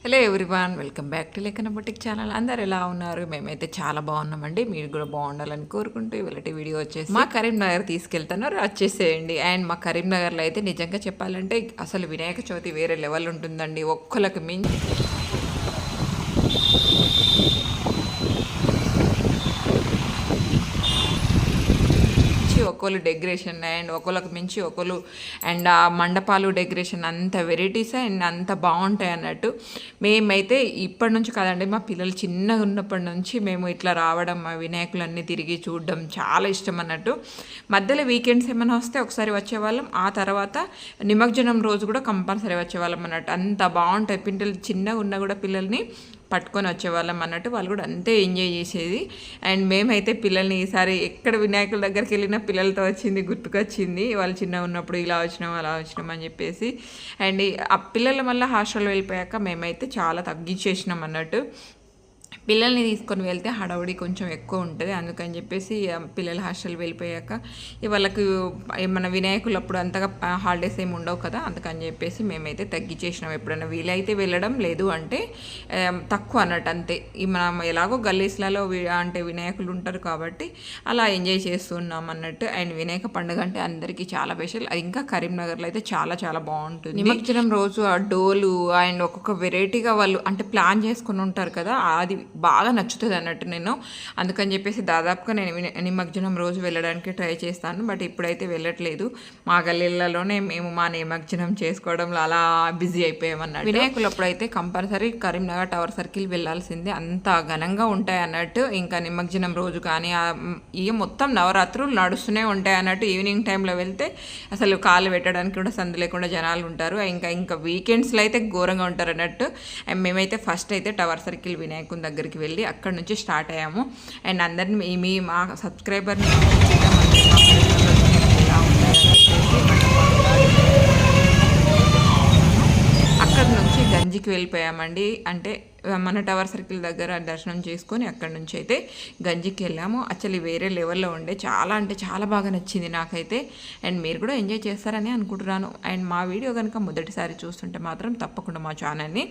Hello everyone, welcome back to లేఖన boutique channel. అందరు ఎలా ఉన్నారు? మేమైతే చాలా బాగున్నామండి. మీరు కూడా బాగుండాలని కోరుకుంటూ ఇవాళ వీడియో వచ్చేసి మా కరీంనగర్ తీసుకెళ్తున్నారు, వచ్చేసేయండి. అండ్ మా కరీంనగర్లో అయితే నిజంగా చెప్పాలంటే అసలు వినాయక చవితి వేరే లెవెల్ ఉంటుందండి. ఒక్కరికి మించి ఒకళ్ళు డెకరేషన్ అండ్ ఒకళ్ళకి మించి ఒకళ్ళు అండ్ ఆ మండపాలు డెకరేషన్ అంత వెరైటీస్ అండ్ అంత బాగుంటాయి అన్నట్టు. మేమైతే ఇప్పటి నుంచి కాదండి, మా పిల్లలు చిన్నగా ఉన్నప్పటి నుంచి మేము ఇట్లా రావడం, మా వినాయకులన్నీ తిరిగి చూడడం చాలా ఇష్టం అన్నట్టు. మధ్యలో వీకెండ్స్ ఏమైనా వస్తే ఒకసారి వచ్చేవాళ్ళం, ఆ తర్వాత నిమజ్జనం రోజు కూడా కంపల్సరీ వచ్చేవాళ్ళం అన్నట్టు. అంత బాగుంటాయి. పిల్లలు చిన్నగా ఉన్నా కూడా పిల్లల్ని పట్టుకొని వచ్చేవాళ్ళం అన్నట్టు. వాళ్ళు కూడా అంతే ఎంజాయ్ చేసేది. అండ్ మేమైతే పిల్లల్ని ఈసారి ఎక్కడ వినాయకుల దగ్గరికి వెళ్ళినా పిల్లలతో వచ్చింది గుర్తుకొచ్చింది. వాళ్ళు చిన్నగా ఉన్నప్పుడు ఇలా వచ్చినాం అలా వచ్చినాం అని చెప్పేసి. అండ్ ఆ పిల్లల మళ్ళీ హాస్టల్ వెళ్ళిపోయాక మేమైతే చాలా తగ్గించేసినాం అన్నట్టు. పిల్లల్ని తీసుకొని వెళ్తే హడావుడి కొంచెం ఎక్కువ ఉంటుంది, అందుకని చెప్పేసి పిల్లల హాస్టల్ వెళ్ళిపోయాక వాళ్ళకి మన వినాయకులు అప్పుడు అంతగా హాలిడేస్ ఏమి ఉండవు కదా, అందుకని చెప్పేసి మేమైతే తగ్గించేసినాం. ఎప్పుడైనా వీలైతే వెళ్ళడం, లేదు అంటే తక్కువ అన్నట్టు అంతే. మనం ఎలాగో గల్లీస్లలో అంటే వినాయకులు ఉంటారు కాబట్టి అలా ఎంజాయ్ చేస్తున్నాం అన్నట్టు. అండ్ వినాయక పండుగ అంటే అందరికీ చాలా స్పెషల్. ఇంకా కరీంనగర్లో అయితే చాలా చాలా బాగుంటుంది. నిమజ్జనం రోజు ఆ డోలు అండ్ ఒక్కొక్క వెరైటీగా వాళ్ళు అంటే ప్లాన్ చేసుకుని ఉంటారు కదా, అది బాగా నచ్చుతుంది అన్నట్టు. నేను అందుకని చెప్పేసి దాదాపుగా నేను నిమజ్జనం రోజు వెళ్ళడానికి ట్రై చేస్తాను, బట్ ఇప్పుడైతే వెళ్ళట్లేదు. మా గల్లీలలోనే మేము మా నిమజ్జనం చేసుకోవడంలో అలా బిజీ అయిపోయామన్నట్టు. వినాయకులు అప్పుడైతే కంపల్సరీ కరీంనగర్ టవర్ సర్కిల్ వెళ్ళాల్సిందే, అంత ఘనంగా ఉంటాయి అన్నట్టు. ఇంకా నిమజ్జనం రోజు కానీ ఇక మొత్తం నవరాత్రులు నడుస్తూనే ఉంటాయి అన్నట్టు. ఈవినింగ్ టైంలో వెళ్తే అసలు కాళ్ళు పెట్టడానికి కూడా సందు లేకుండా జనాలు ఉంటారు. ఇంకా వీకెండ్స్లో అయితే ఘోరంగా ఉంటారు అన్నట్టు. అండ్ మేమైతే ఫస్ట్ అయితే టవర్ సర్కిల్ వినాయకుని దగ్గరికి వెళ్ళి అక్కడ నుంచి స్టార్ట్ అయ్యాము. అండ్ అందరినీ మా సబ్స్క్రైబర్ని అక్కడ నుంచి గంజికి వెళ్ళిపోయామండి. అంటే మన టవర్ సర్కిల్ దగ్గర దర్శనం చేసుకొని అక్కడ నుంచి అయితే గంజికి వెళ్ళాము. యాక్చువల్లీ వేరే లెవెల్లో ఉండే, చాలా అంటే చాలా బాగా నచ్చింది నాకైతే. అండ్ మీరు కూడా ఎంజాయ్ చేస్తారని అనుకుంటున్నాను. అండ్ మా వీడియో కనుక మొదటిసారి చూస్తుంటే మాత్రం తప్పకుండా మా ఛానల్ని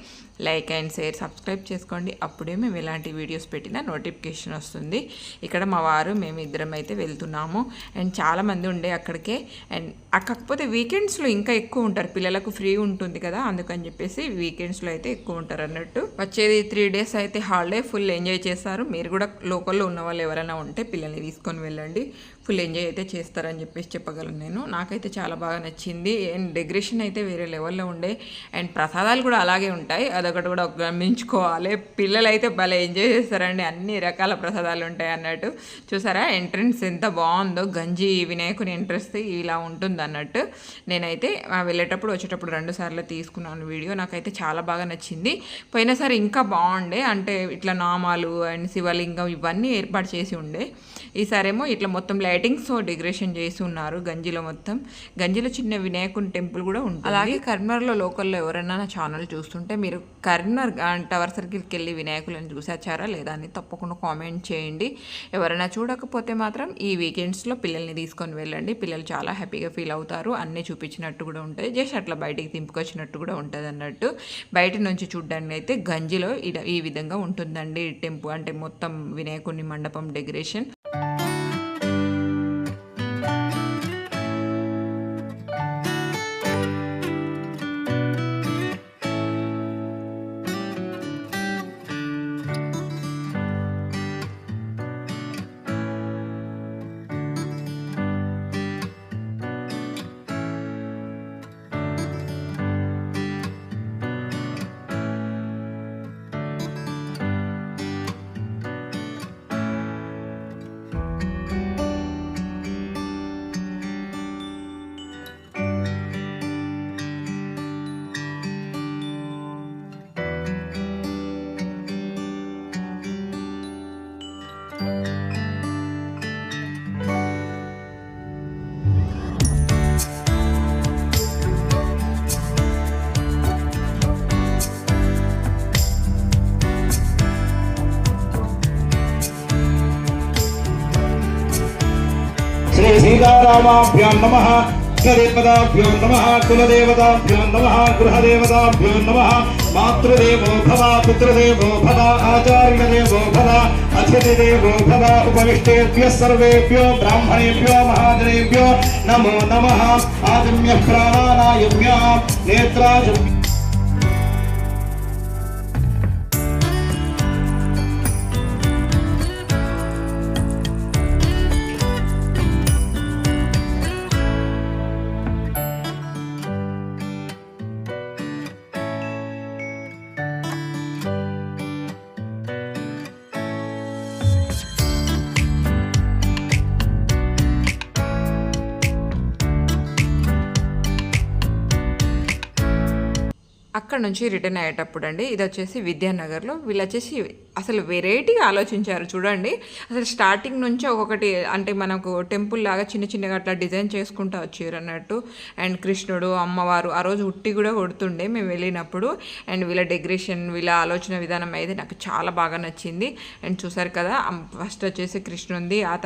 లైక్ అండ్ షేర్, సబ్స్క్రైబ్ చేసుకోండి. అప్పుడే మేము ఎలాంటి వీడియోస్ పెట్టినా నోటిఫికేషన్ వస్తుంది. ఇక్కడ మా వారు మేము ఇద్దరం అయితే వెళ్తున్నాము. అండ్ చాలామంది ఉండే అక్కడికే. అండ్ కాకపోతే వీకెండ్స్లో ఇంకా ఎక్కువ ఉంటారు, పిల్లలకు ఫ్రీ ఉంటుంది కదా, అందుకని చెప్పేసి వీకెండ్స్లో అయితే ఎక్కువ ఉంటారు అన్నట్టు. వచ్చేది 3 days అయితే హాలిడే, ఫుల్ ఎంజాయ్ చేస్తారు. మీరు కూడా లోకల్లో ఉన్న వాళ్ళు ఎవరైనా ఉంటే పిల్లల్ని తీసుకొని వెళ్ళండి, ఫుల్ ఎంజాయ్ అయితే చేస్తారని చెప్పేసి చెప్పగలను నేను. నాకైతే చాలా బాగా నచ్చింది. అండ్ డెకరేషన్ అయితే వేరే లెవెల్లో ఉండే. అండ్ ప్రసాదాలు కూడా అలాగే ఉంటాయి, అదొకటి కూడా గమనించుకోవాలి. పిల్లలు అయితే భలే ఎంజాయ్ చేస్తారండి, అన్ని రకాల ప్రసాదాలు ఉంటాయి అన్నట్టు. చూసారా ఎంట్రన్స్ ఎంత బాగుందో, గంజి వినాయకుని ఎంట్రన్స్ ఇలా ఉంటుంది అన్నట్టు. నేనైతే వెళ్ళేటప్పుడు వచ్చేటప్పుడు 2 సార్లు తీసుకున్నాను వీడియో. నాకైతే చాలా బాగా నచ్చింది. పోయినసారి ఇంకా బాగుండే, అంటే ఇట్లా నామాలు అండ్ శివలింగం ఇవన్నీ ఏర్పాటు చేసి ఉండే. ఈసారేమో ఇట్లా మొత్తం లైటింగ్స్తో డెకరేషన్ చేసి ఉన్నారు గంజిలో. మొత్తం గంజిలో చిన్న వినాయకుని టెంపుల్ కూడా ఉంటుంది. అలాగే కరీంనగర్లో లోకల్లో ఎవరైనా నా ఛానల్ చూస్తుంటే మీరు కరీంనగర్ టవర్ సర్కిల్కి వెళ్ళి వినాయకులను చూసాచారా లేదా అని తప్పకుండా కామెంట్ చేయండి. ఎవరైనా చూడకపోతే మాత్రం ఈ వీకెండ్స్లో పిల్లల్ని తీసుకొని వెళ్ళండి, పిల్లలు చాలా హ్యాపీగా ఫీల్ అవుతారు. అన్నీ చూపించినట్టు కూడా ఉంటాయి, జస్ట్ అట్లా బయటికి తింపుకొచ్చినట్టు కూడా ఉంటుంది అన్నట్టు. బయట నుంచి చూడడానికి అయితే గంజిలో ఈ విధంగా ఉంటుందండి టెంపుల్, అంటే మొత్తం వినాయకుని మండపం డెకరేషన్. శ్రీ సీతారామాభ్యాం నమః. देवताभ्यो नमः कुलदेवताभ्यो नमः गृहदेवताभ्यो नमः मातृदेवो भव पितृदेवो भव आचार्यदेवो भव अतिथिदेवो भव उपविष्टेभ्यः सर्वेभ्यो ब्राह्मणेभ्यो महाजनेभ्यो नमो नमः आदिम्यः प्राणानायम्यः नेत्राजम्यः అక్కడ నుంచి రిటర్న్ అయ్యేటప్పుడు అండి ఇది వచ్చేసి విద్యానగర్లో వీళ్ళు వచ్చేసి అసలు వెరైటీగా ఆలోచించారు చూడండి. అసలు స్టార్టింగ్ నుంచి ఒక్కొక్కటి అంటే మనకు టెంపుల్ లాగా చిన్న చిన్నగా అట్లా డిజైన్ చేసుకుంటూ వచ్చారు అన్నట్టు. అండ్ కృష్ణుడు అమ్మవారు ఆ రోజు ఉట్టి కూడా కొడుతుండే మేము వెళ్ళినప్పుడు. అండ్ వీళ్ళ డెకరేషన్ వీళ్ళ ఆలోచన విధానం అయితే నాకు చాలా బాగా నచ్చింది. అండ్ చూసారు కదా ఫస్ట్ వచ్చేసి కృష్ణుంది, ఆ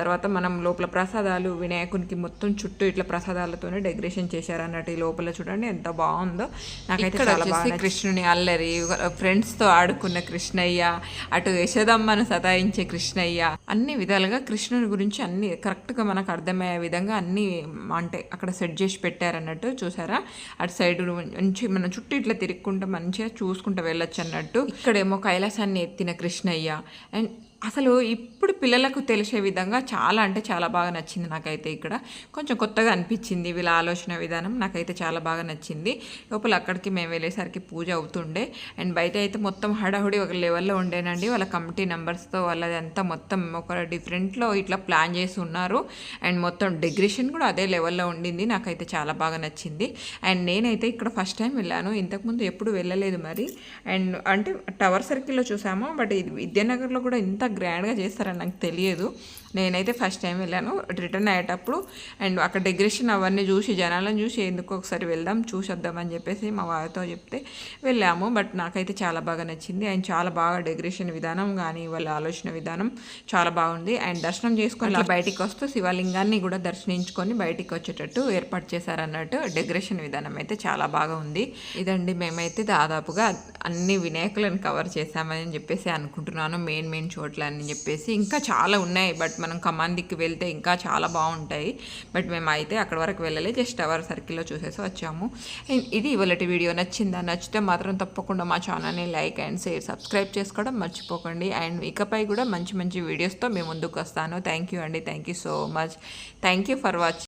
తర్వాత మనం లోపల ప్రసాదాలు వినాయకునికి మొత్తం చుట్టూ ఇట్లా ప్రసాదాలతోనే డెకరేషన్ చేశారు అన్నట్టు. ఈ లోపల చూడండి ఎంత బాగుందో. నాకైతే చాలా బాగా కృష్ణుని అల్లరి ఫ్రెండ్స్తో ఆడుకున్న కృష్ణయ్య, అటు యశోదమ్మను సతాయించే కృష్ణయ్య, అన్ని విధాలుగా కృష్ణుని గురించి అన్ని కరెక్ట్గా మనకు అర్థమయ్యే విధంగా అన్ని అంటే అక్కడ సెట్ చేసి పెట్టారన్నట్టు. చూసారా అటు సైడ్ నుంచి మనం చుట్టూ ఇట్లా తిరుక్కుంటూ మంచిగా చూసుకుంటూ వెళ్ళొచ్చు అన్నట్టు. ఇక్కడేమో కైలాసాన్ని ఎత్తిన కృష్ణయ్య. అండ్ అసలు ఇప్పుడు పిల్లలకు తెలిసే విధంగా చాలా అంటే చాలా బాగా నచ్చింది నాకైతే. ఇక్కడ కొంచెం కొత్తగా అనిపించింది వీళ్ళ ఆలోచన విధానం, నాకైతే చాలా బాగా నచ్చింది. లోపల అక్కడికి మేము వెళ్ళేసరికి పూజ అవుతుండే. అండ్ బయట అయితే మొత్తం హడాహుడి ఒక లెవెల్లో ఉండేనండి. వాళ్ళ కమిటీ మెంబర్స్తో వాళ్ళదంతా మొత్తం ఒక డిఫరెంట్లో ఇట్లా ప్లాన్ చేసి ఉన్నారు. అండ్ మొత్తం డెకరేషన్ కూడా అదే లెవెల్లో ఉండింది. నాకైతే చాలా బాగా నచ్చింది. అండ్ నేనైతే ఇక్కడ ఫస్ట్ టైం వెళ్ళాను, ఇంతకుముందు ఎప్పుడు వెళ్ళలేదు మరి. అండ్ అంటే టవర్ సర్కిల్లో చూసాము, బట్ ఇది విద్యానగర్లో కూడా ఇంత గ్రాండ్గా చేస్తారని నాకు తెలియదు. నేనైతే ఫస్ట్ టైం వెళ్ళాను రిటర్న్ అయ్యేటప్పుడు. అండ్ అక్కడ డెకరేషన్ అవన్నీ చూసి జనాలను చూసి ఎందుకు ఒకసారి వెళ్దాం చూసొద్దామని చెప్పేసి మా వారితో చెప్తే వెళ్ళాము. బట్ నాకైతే చాలా బాగా నచ్చింది. అండ్ చాలా బాగా డెకరేషన్ విధానం కానీ వాళ్ళ ఆలోచన విధానం చాలా బాగుంది. అండ్ దర్శనం చేసుకొని బయటికి వస్తూ శివలింగాన్ని కూడా దర్శించుకొని బయటికి వచ్చేటట్టు ఏర్పాటు చేశారన్నట్టు. డెకరేషన్ విధానం అయితే చాలా బాగా ఉంది. ఇదండి మేమైతే దాదాపుగా అన్ని వినాయకులను కవర్ చేశామని చెప్పేసి అనుకుంటున్నాను, మెయిన్ చోట్ల అని చెప్పేసి. ఇంకా చాలా ఉన్నాయి బట్ మనం కమాందికి వెళ్తే ఇంకా చాలా బాగుంటాయి. బట్ మేము అయితే అక్కడ వరకు వెళ్ళలే, జస్ట్ టవర్ సర్కిల్లో చూసేసి వచ్చాము. అండ్ ఇది ఇవాళ వీడియో నచ్చితే మాత్రం తప్పకుండా మా ఛానల్ని లైక్ అండ్ షేర్ సబ్స్క్రైబ్ చేసుకోవడం మర్చిపోకండి. అండ్ ఇకపై కూడా మంచి వీడియోస్తో మేము ముందుకు వస్తాను. థ్యాంక్ యూ అండి, thank you so much, thank you for watching.